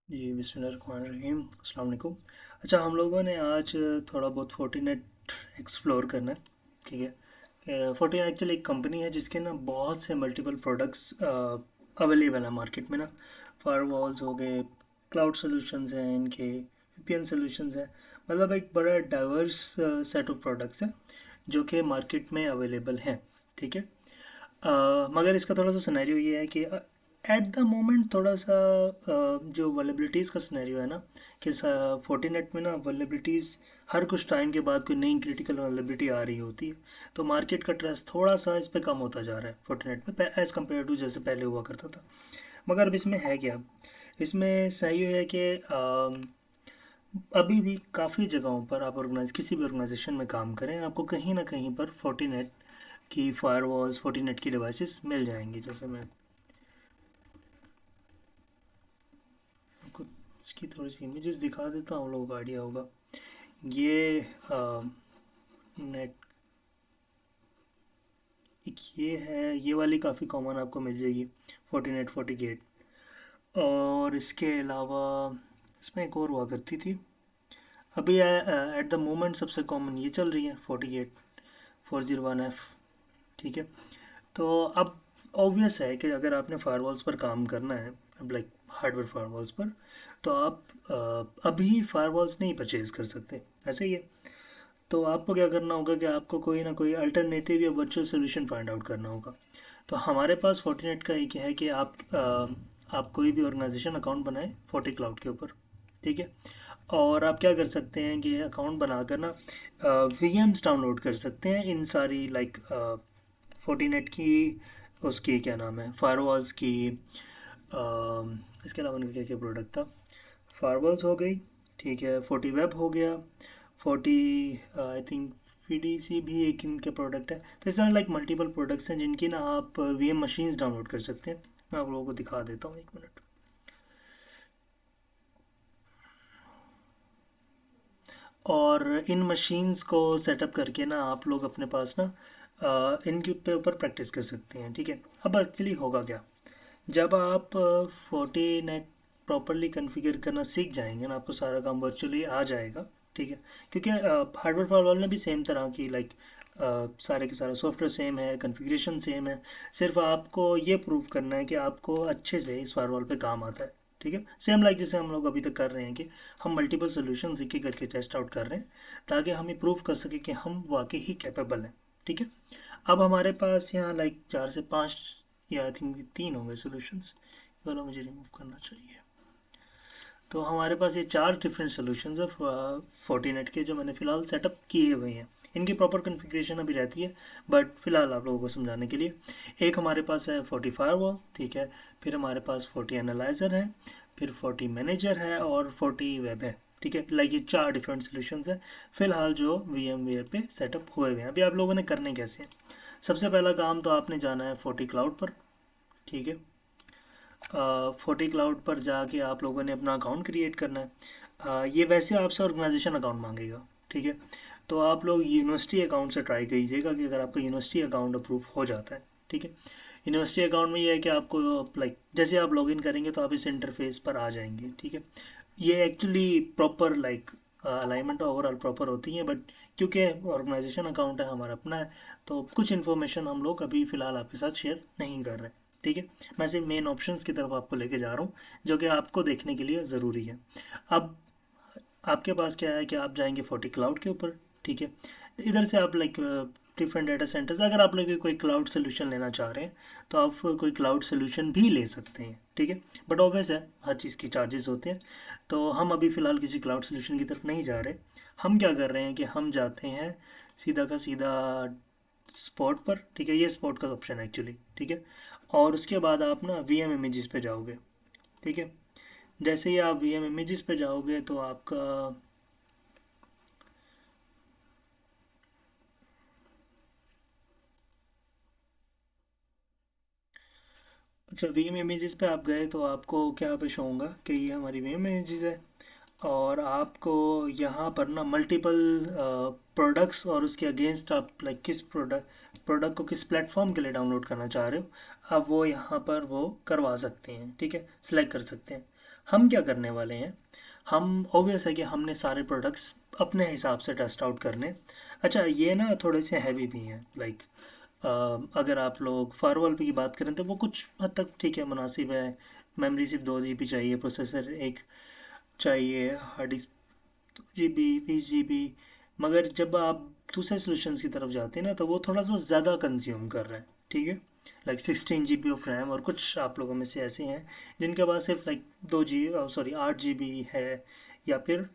जी बिस्मिल्लाहिर्रहमानिर्रहीम अस्सलाम वालेकुम। अच्छा, हम लोगों ने आज थोड़ा बहुत फोर्टीनेट एक्सप्लोर करना है। ठीक है। फोर्टीनेट एक्चुअली एक कंपनी है जिसके ना बहुत से मल्टीपल प्रोडक्ट्स अवेलेबल हैं मार्केट में ना। फायरवॉल्स हो गए, क्लाउड सॉल्यूशंस हैं इनके, वीपीएन सॉल्यूशंस हैं। मतलब एक बड़ा डाइवर्स सेट ऑफ प्रोडक्ट्स हैं जो कि मार्केट में अवेलेबल हैं। ठीक है। मगर इसका थोड़ा सा सिनेरियो ये है कि एट द मोमेंट थोड़ा सा जो वलेबिलिटीज़ का सिनेरियो है ना कि फोर्टीनेट में ना वलेबिलिटीज़ हर कुछ टाइम के बाद कोई नई क्रिटिकल वलेबिलिटी आ रही होती है। तो मार्केट का ट्रस्ट थोड़ा सा इस पे कम होता जा रहा है फोर्टीनेट में एज़ कम्पेयर टू जैसे पहले हुआ करता था। मगर अब इसमें है क्या, इसमें सही है कि अभी भी काफ़ी जगहों पर आप ऑर्गेनाइज किसी भी ऑर्गेनाइजेशन में काम करें, आपको कहीं ना कहीं पर फोर्टीनेट की फायरवॉल्स, फोर्टीनेट की डिवाइसेस मिल जाएंगी। जैसे मैं आपको इसकी थोड़ी सी इमेजेस दिखा देता हूँ, लोगों को आइडिया होगा। ये नेट, एक ये है, ये वाली काफ़ी कॉमन आपको मिल जाएगी, फोर्टीनेट फोर्टी गेट। और इसके अलावा इसमें एक और हुआ करती थी, अभी एट द मोमेंट सबसे कॉमन ये चल रही है फोर्टी गेट 401F। ठीक है। तो अब ऑब्वियस है कि अगर आपने फायरवॉल्स पर काम करना है, अब लाइक हार्डवेयर फायरवॉल्स पर, तो आप अभी फायरवॉल्स नहीं परचेज कर सकते, ऐसे ही है। तो आपको क्या करना होगा कि आपको कोई ना कोई अल्टरनेटिव या वर्चुअल सोल्यूशन फाइंड आउट करना होगा। तो हमारे पास फोर्टीनेट का एक है कि आप कोई भी ऑर्गेनाइजेशन अकाउंट बनाएं फोर्टी क्लाउड के ऊपर। ठीक है। और आप क्या कर सकते हैं कि अकाउंट बनाकर ना वीएम्स डाउनलोड कर सकते हैं इन सारी लाइक फोर्टीनेट की, उसकी क्या नाम है, फायरवॉल्स की। इसके अलावा उनका क्या क्या प्रोडक्ट था, फायरवॉल्स हो गई, ठीक है, फोर्टी वेब हो गया, फोर्टी आई थिंक पीडीसी भी एक इनके प्रोडक्ट है। तो इस तरह लाइक मल्टीपल प्रोडक्ट्स हैं जिनकी ना आप वीएम मशीन्स डाउनलोड कर सकते हैं। मैं आप लोगों को दिखा देता हूँ, एक मिनट। और इन मशीन्स को सेटअप करके ना आप लोग अपने पास ना इनके ऊपर प्रैक्टिस कर सकते हैं। ठीक है। अब एक्चुअली होगा क्या, जब आप फोर्टीनेट प्रॉपरली कॉन्फ़िगर करना सीख जाएंगे ना, आपको सारा काम वर्चुअली आ जाएगा। ठीक है। क्योंकि हार्डवेयर फायरवॉल में भी सेम तरह की लाइक सारे के सारा सॉफ्टवेयर सेम है, कॉन्फ़िगरेशन सेम है। सिर्फ आपको ये प्रूव करना है कि आपको अच्छे से इस फायरवॉल पे काम आता है। ठीक है। सेम लाइक जैसे हम लोग अभी तक कर रहे हैं कि हम मल्टीपल सोल्यूशन एक एक करके टेस्ट आउट कर रहे हैं ताकि हम ये प्रूव कर सके कि हम वाकई ही कैपेबल हैं। ठीक है। अब हमारे पास यहाँ लाइक चार से पाँच या आई थिंक तीन होंगे सोल्यूशंस, वाला मुझे रिमूव करना चाहिए। तो हमारे पास ये चार डिफरेंट सोल्यूशंस है फोर्टीनेट के, जो मैंने फ़िलहाल सेटअप किए हुए हैं। इनकी प्रॉपर कॉन्फ़िगरेशन अभी रहती है, बट फ़िलहाल आप लोगों को समझाने के लिए, एक हमारे पास है फोर्टी फायरवॉल, ठीक है, फिर हमारे पास फोर्टी एनालाइज़र है, फिर फोर्टी मैनेजर है और फोर्टी वेब है। ठीक है। लाइक ये चार डिफरेंट सोल्यूशंस हैं फ़िलहाल जो वी एम वेयर पे सेटअप हुए हुए हैं। अभी आप लोगों ने करने कैसे हैं, सबसे पहला काम तो आपने जाना है फोर्टी क्लाउड पर। ठीक है। फोर्टी क्लाउड पर जाके आप लोगों ने अपना अकाउंट क्रिएट करना है। ये वैसे आपसे ऑर्गेनाइजेशन अकाउंट मांगेगा। ठीक है। तो आप लोग यूनिवर्सिटी अकाउंट से ट्राई कीजिएगा कि अगर आपका यूनिवर्सिटी अकाउंट अप्रूव हो जाता है। ठीक है। यूनिवर्सिटी अकाउंट में ये है कि आपको लाइक जैसे आप लॉगिन करेंगे तो आप इस इंटरफेस पर आ जाएंगे। ठीक है। ये actually proper like alignment overall proper होती है, बट क्योंकि ऑर्गेनाइजेशन अकाउंट है हमारा अपना है, तो कुछ इन्फॉर्मेशन हम लोग अभी फ़िलहाल आपके साथ शेयर नहीं कर रहे। ठीक है। मैं सिर्फ मेन ऑप्शंस की तरफ आपको लेके जा रहा हूँ जो कि आपको देखने के लिए ज़रूरी है। अब आपके पास क्या है कि आप जाएंगे फोर्टी क्लाउड के ऊपर। ठीक है। इधर से आप लाइक डिफरेंट डाटा सेंटर्स, अगर आप लोग कोई क्लाउड सोल्यूशन लेना चाह रहे हैं तो आप कोई क्लाउड सोल्यूशन भी ले सकते हैं। ठीक है। बट ऑब्वियस है हर चीज़ की चार्जेस होते हैं। तो हम अभी फ़िलहाल किसी क्लाउड सोल्यूशन की तरफ नहीं जा रहे। हम क्या कर रहे हैं कि हम जाते हैं सीधा का सीधा स्पॉट पर। ठीक है। ये स्पॉट का ऑप्शन है एक्चुअली। ठीक है। और उसके बाद आप ना वी एम इमेजेस पे जाओगे। ठीक है। जैसे ही आप वी एम इमेजेस पे जाओगे तो आपका, अच्छा, वी एम इमेजेस पे आप गए तो आपको क्या पे शो होगा कि ये हमारी वी एम इमेजेस है। और आपको यहाँ पर ना मल्टीपल प्रोडक्ट्स और उसके अगेंस्ट आप लाइक किस प्रोडक्ट को किस प्लेटफॉर्म के लिए डाउनलोड करना चाह रहे हो, आप वो यहाँ पर वो करवा सकते हैं। ठीक है, सिलेक्ट कर सकते हैं। हम क्या करने वाले हैं, हम ऑब्वियस है कि हमने सारे प्रोडक्ट्स अपने हिसाब से टेस्ट आउट करने। अच्छा, ये ना थोड़े से हैवी भी हैं, लाइक अगर आप लोग फायरवॉल की बात करें तो वो कुछ हद तक ठीक है, मुनासिब है। मेमोरी सिर्फ 2 GB चाहिए, प्रोसेसर एक चाहिए, हार्ड डिस्क 2 GB 30 GB। मगर जब आप दूसरे सोल्यूशन की तरफ जाते हैं ना, तो वो थोड़ा सा ज़्यादा कंज्यूम कर रहा है। ठीक है, लाइक 16 GB ऑफ रैम, और कुछ आप लोगों में से ऐसे हैं जिनके पास सिर्फ लाइक 8 GB है, या फिर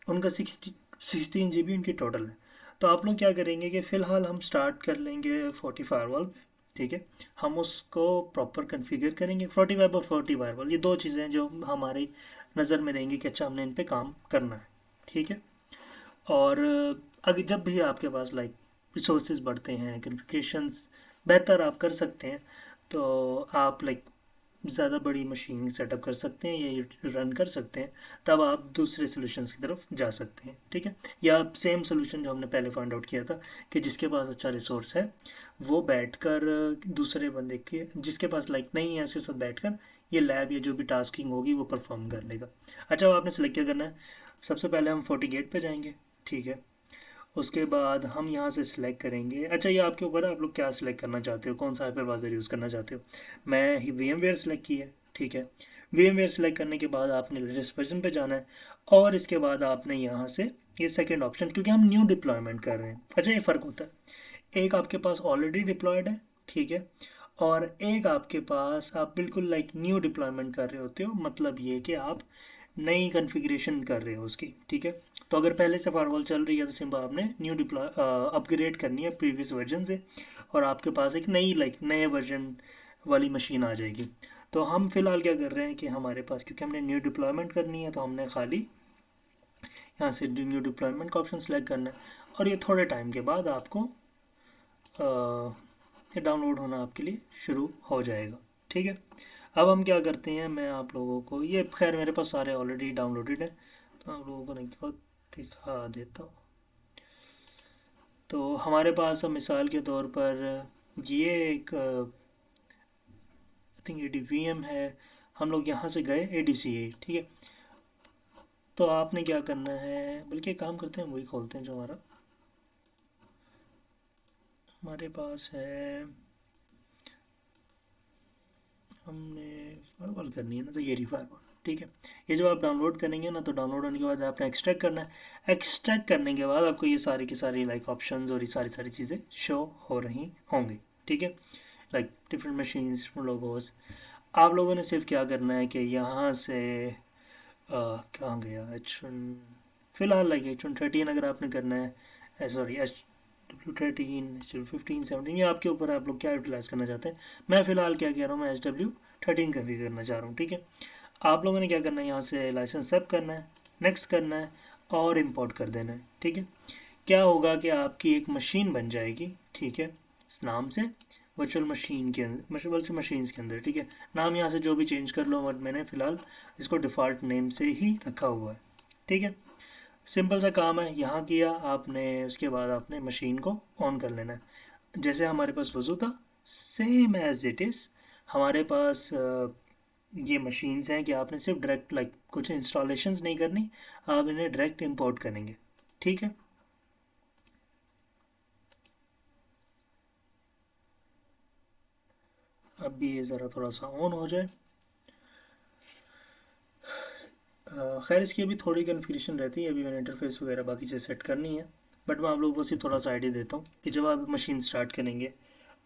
उनका 16 GB उनकी टोटल है। तो आप लोग क्या करेंगे कि फ़िलहाल हम स्टार्ट कर लेंगे 40 फायरवॉल पे। ठीक है, हम उसको प्रॉपर कॉन्फ़िगर करेंगे। 45 और 40 फायरवॉल, ये दो चीज़ें हैं जो हमारी नज़र में रहेंगी कि अच्छा हमने इन पे काम करना है। ठीक है, और अगर जब भी आपके पास लाइक रिसोर्सेज बढ़ते हैं, कॉन्फ़िगरेशंस बेहतर आप कर सकते हैं, तो आप लाइक ज़्यादा बड़ी मशीन सेटअप कर सकते हैं या रन कर सकते हैं, तब आप दूसरे सोल्यूशंस की तरफ जा सकते हैं। ठीक है, या आप सेम सोल्यूशन जो हमने पहले फाइंड आउट किया था कि जिसके पास अच्छा रिसोर्स है वो बैठकर दूसरे बंदे के जिसके पास लाइक नहीं है उसके साथ बैठकर ये लैब या जो भी टास्किंग होगी वो परफॉर्म कर लेगा। अच्छा, अब आपने सेलेक्ट क्या करना है, सबसे पहले हम 40 गेट पे जाएंगे। ठीक है, उसके बाद हम यहाँ से सिलेक्ट करेंगे। अच्छा, ये आपके ऊपर है, आप लोग क्या सिलेक्ट करना चाहते हो, कौन सा हाइपरवाइजर यूज़ करना चाहते हो। मैं ही VMware सिलेक्ट की है। ठीक है, VMware सिलेक्ट करने के बाद आपने लेटेस्ट वर्जन पे जाना है, और इसके बाद आपने यहाँ से ये सेकंड ऑप्शन, क्योंकि हम न्यू डिप्लॉयमेंट कर रहे हैं। अच्छा, ये फ़र्क होता है, एक आपके पास ऑलरेडी डिप्लॉयड है। ठीक है, और एक आपके पास आप बिल्कुल लाइक न्यू डिप्लॉयमेंट कर रहे होते हो, मतलब ये कि आप नई कॉन्फ़िगरेशन कर रहे हो उसकी। ठीक है, तो अगर पहले से फायरवॉल चल रही है तो सिंपल आपने न्यू डिप्लॉय अपग्रेड करनी है प्रीवियस वर्जन से, और आपके पास एक नई लाइक नए वर्जन वाली मशीन आ जाएगी। तो हम फिलहाल क्या कर रहे हैं कि हमारे पास क्योंकि हमने न्यू डिप्लॉयमेंट करनी है, तो हमने खाली यहाँ से न्यू डिप्लॉयमेंट का ऑप्शन सेलेक्ट करना है, और ये थोड़े टाइम के बाद आपको डाउनलोड होना आपके लिए शुरू हो जाएगा। ठीक है, अब हम क्या करते हैं, मैं आप लोगों को ये खैर मेरे पास सारे ऑलरेडी डाउनलोडेड हैं, तो आप लोगों को नहीं तो दिखा देता हूँ। तो हमारे पास अब मिसाल के तौर पर ये एक आई थिंक ADVM है। हम लोग यहाँ से गए ADCA। ठीक है, तो आपने क्या करना है, बल्कि एक काम करते हैं वही खोलते हैं जो हमारे पास है। हमने फायरवॉल करनी है ना, तो ये रही फायरवॉल। ठीक है, ये जब आप डाउनलोड करेंगे ना, तो डाउनलोड होने के बाद आपने एक्सट्रैक्ट करना है। एक्सट्रैक्ट करने के बाद आपको ये सारी की सारी लाइक ऑप्शंस और ये सारी सारी चीज़ें शो हो रही होंगी। ठीक है, like different machines, different logos. आप लोगों ने सिर्फ क्या करना है कि यहाँ से कहाँ गया H1, फिलहाल लाइक H113 अगर आपने करना है, सॉरी HW13, HW15 17, ये आपके ऊपर है, आप लोग क्या यूटिलाइज करना चाहते हैं। मैं फ़िलहाल क्या कह रहा हूँ, मैं HW13 कन्फिगर करना चाह रहा हूँ। ठीक है, आप लोगों ने क्या करना है, यहाँ से लाइसेंस सेव करना है, नेक्स्ट करना है, और इम्पोर्ट कर देना है। ठीक है, क्या होगा कि आपकी एक मशीन बन जाएगी। ठीक है, इस नाम से वर्चुअल मशीन के अंदर, वर्चुअल मशीन्स के अंदर। ठीक है, नाम यहाँ से जो भी चेंज कर लो, बट मैंने फ़िलहाल इसको डिफ़ॉल्ट नेम से ही रखा हुआ है। ठीक है, सिंपल सा काम है, यहाँ किया आपने, उसके बाद आपने मशीन को ऑन कर लेना है। जैसे हमारे पास वजू था, सेम एज इट इज़ हमारे पास ये मशीन्स हैं कि आपने सिर्फ डायरेक्ट लाइक कुछ इंस्टॉलेशंस नहीं करनी, आप इन्हें डायरेक्ट इंपोर्ट करेंगे। ठीक है, अब भी ये ज़रा थोड़ा सा ऑन हो जाए। खैर इसकी अभी थोड़ी कन्फिग्रेशन रहती है, अभी मैंने इंटरफेस वगैरह बाकी चीज़ सेट करनी है। बट मैं आप लोगों को सिर्फ थोड़ा सा आइडिया देता हूँ कि जब आप मशीन स्टार्ट करेंगे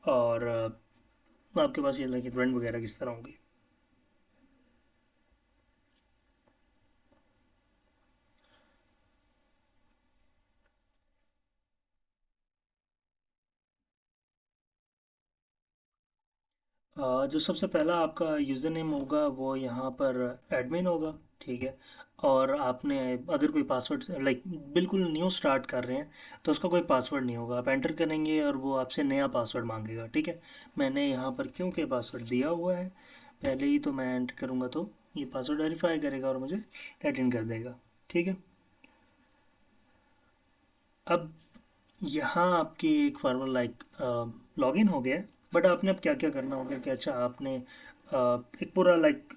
और आपके पास ये लाइक रन वगैरह किस तरह होंगी। जो सबसे पहला आपका यूज़र नेम होगा वो यहाँ पर एडमिन होगा। ठीक है, और आपने अगर कोई पासवर्ड लाइक बिल्कुल न्यू स्टार्ट कर रहे हैं तो उसका कोई पासवर्ड नहीं होगा, आप एंटर करेंगे और वो आपसे नया पासवर्ड मांगेगा। ठीक है, मैंने यहाँ पर क्योंकि पासवर्ड दिया हुआ है पहले ही, तो मैं एंटर करूँगा तो ये पासवर्ड वेरीफाई करेगा और मुझे लॉग इन कर देगा। ठीक है, अब यहाँ आपकी एक फार्मर लाइक लॉगिन हो गया है, बट आपने अब क्या क्या करना होगा कि अच्छा आपने एक पूरा लाइक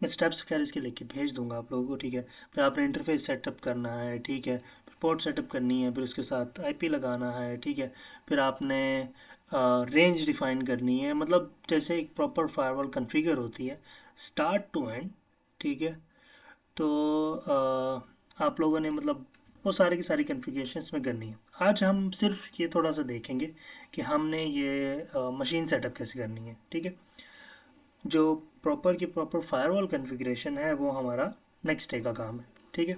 मैं स्टेप्स खैर इसके लेके भेज दूंगा आप लोगों को, ठीक है। फिर आपने इंटरफेस सेटअप करना है, ठीक है। फिर पोर्ट सेटअप करनी है, फिर उसके साथ आईपी लगाना है, ठीक है। फिर आपने रेंज डिफाइन करनी है, मतलब जैसे एक प्रॉपर फायरवॉल कॉन्फ़िगर होती है स्टार्ट टू एंड, ठीक है। तो आप लोगों ने मतलब वो सारी की सारी कॉन्फ़िगरेशन इसमें करनी है। आज हम सिर्फ ये थोड़ा सा देखेंगे कि हमने ये मशीन सेटअप कैसे करनी है, ठीक है। जो प्रॉपर की प्रॉपर फायरवॉल कॉन्फ़िगरेशन है वो हमारा नेक्स्ट डे का काम है, ठीक है।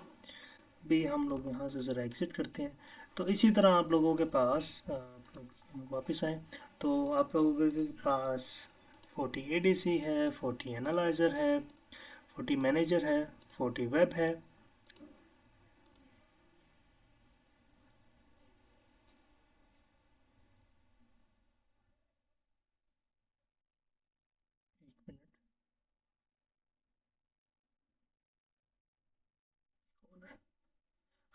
भी हम लोग यहाँ से ज़रा एग्ज़िट करते हैं। तो इसी तरह आप लोगों के पास आप लोग वापस आएँ तो आप लोगों के पास 40 एडीसी है, 40 एनालाइज़र है, 40 मैनेजर है, 40 वेब है। एक मिनट।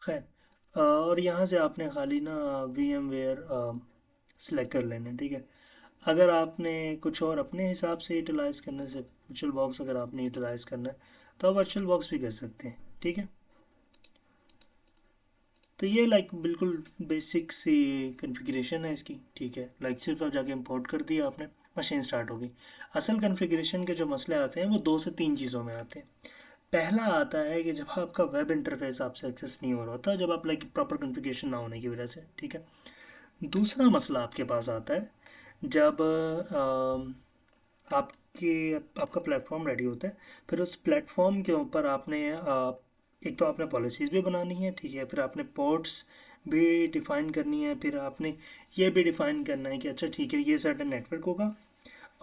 खैर और यहाँ से आपने खाली ना वी एम वेयर सेलेक्ट कर लेना है, ठीक है। अगर आपने कुछ और अपने हिसाब से यूटिलाइज़ करने से वर्चुअल बॉक्स अगर आपने यूटिलाइज़ करना है तो आप वर्चुअल बॉक्स भी कर सकते हैं, ठीक है। तो ये लाइक बिल्कुल बेसिक सी कॉन्फ़िगरेशन है इसकी, ठीक है। लाइक सिर्फ आप जाके इंपोर्ट कर दिया आपने, मशीन स्टार्ट हो गई। असल कॉन्फ़िगरेशन के जो मसले आते हैं वो दो से तीन चीज़ों में आते हैं। पहला आता है कि जब आपका वेब इंटरफेस आपसे एक्सेस नहीं हो रहा होता, जब आप लाइक प्रॉपर कॉन्फ़िगरेशन ना होने की वजह से, ठीक है। दूसरा मसला आपके पास आता है जब आपके आपका प्लेटफॉर्म रेडी होता है। फिर उस प्लेटफॉर्म के ऊपर आपने एक तो आपने पॉलिसीज़ भी बनानी है, ठीक है। फिर आपने पोर्ट्स भी डिफ़ाइन करनी है। फिर आपने ये भी डिफ़ाइन करना है कि अच्छा ठीक है ये सर्टेन नेटवर्क होगा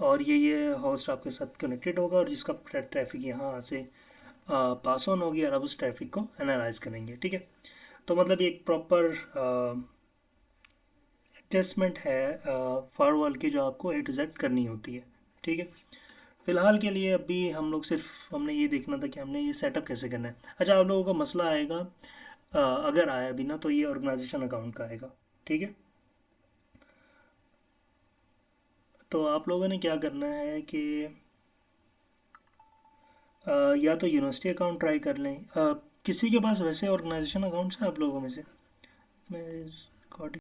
और ये होस्ट आपके साथ कनेक्टेड होगा और जिसका ट्रैफिक यहाँ से पास ऑन होगी और आप उस ट्रैफिक को एनालाइज करेंगे, ठीक है। तो मतलब ये एक प्रॉपर एडजस्टमेंट है फायरवॉल की जो आपको ए टू जेड करनी होती है, ठीक है। फिलहाल के लिए अभी हम लोग सिर्फ हमने ये देखना था कि हमने ये सेटअप कैसे करना है। अच्छा आप लोगों का मसला आएगा अगर आया भी ना तो ये ऑर्गेनाइजेशन अकाउंट का आएगा, ठीक है। तो आप लोगों ने क्या करना है कि या तो यूनिवर्सिटी अकाउंट ट्राई कर लें। किसी के पास वैसे ऑर्गेनाइजेशन अकाउंट्स हैं आप लोगों में से? मैं रिकॉर्डिंग